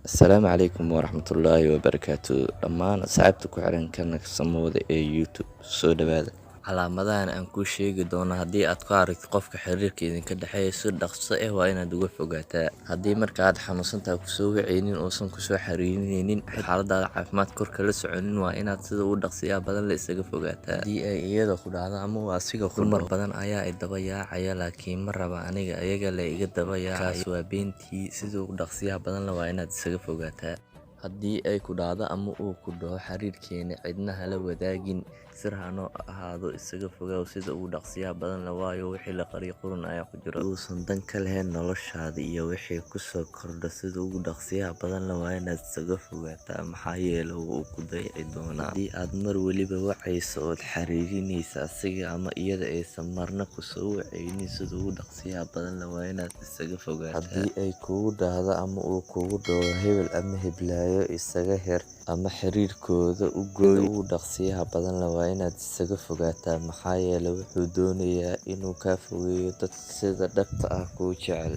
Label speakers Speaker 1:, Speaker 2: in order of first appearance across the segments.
Speaker 1: Asalaamu calaykum waraxmatullaahi wabarakaatu. Dhammaan asxaabta ku xiran kanaalka Samawada ee YouTube soo dhawaada. Calaamadahan aan kuu sheegi doono haddii aad ku aragto qofka xiriirka idinka dhexeeya si dhaqso ah waa inaad uga fogaataa. Haddii marka aad xanuunsantahay kusoo wacaynin uusan kusoo xiriirinaynin xaaladaada caafimaad korka la soconin waa inaad sida ugu dhaqsiyaha badan la isaga fogaataa. Haddii ay iyada ku dhacdo ama uu asiga ku mar badan ayaa ay daba yaacaya laakiin ma raba aniga ayaga la iga daba yaacayo kaas waa beentii sida ugu dhaqsiyaha badan la waa inaad isaga fogaataa. Haddii ay ku dhacdo ama uu ku dhaho xiriirkeena cidna hala wadaagin sir hanoo ahaado isaga fogaaw sida ugu dhaqsiyaha badan la waayo wixii la qariyo qurun ayaa ku jiro uusan dan ka lahayn noloshaada iyo wixii kusoo kordha sida ugu dhaqsiyaha badan la waa inaad isaga fogaataa maxaa yeelay wuu ku dayici doonaa. Haddii aad mar waliba wacayso ood xiriirinaysa asiga ama iyada aysan marna kusoo wacaynin sida ugu dhaqsiyaha badan la waa inaad isaga fogaataa. Haddii ay kugu dhahdo ama uu kugu dhaho hebel ama heblaayo isaga her ama xiriirkooda u gooy ugu dhaqsiyaha badan la waa inaad isaga fogaataa maxaa yeelay wuxuu doonayaa inuu kaa fogeeyo dadka sida dhabta ah kuu jecel.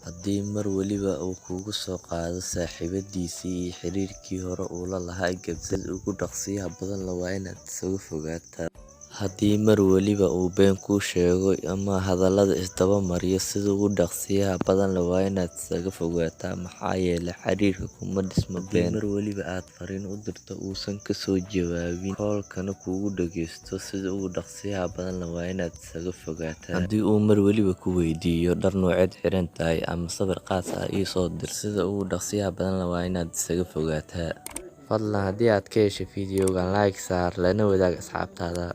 Speaker 1: Haddii mar waliba uu kugu soo qaado saaxiibadiisii iyo xiriirkii hore uu la lahaa gabdhada ugu dhaqsiyaha badan la waa inaad isaga fogaataa. Haddii mar waliba uu been kuu sheego ama hadallada isdaba mariyo sida ugu dhaqsiyaha badan la waa inaad isaga fogaataa maxaa yeelay xiriirka kuma dhismo been. Haddii mar waliba aad fariin u dirto uusan kasoo jawaabin koolkana kugu dhageysto sida ugu dhaqsiyaha badan la waa inaad isaga fogaataa. Haddii uu mar waliba ku weydiiyo dhar nooceed xiran tahay ama sawir qaas ah ii soo dir sida ugu dhaqsiyaha badan la waa inaad isaga fogaataa. Fadlan haddii aad ka heshay fiidiyogan like saar lana wadaag asxaabtaada.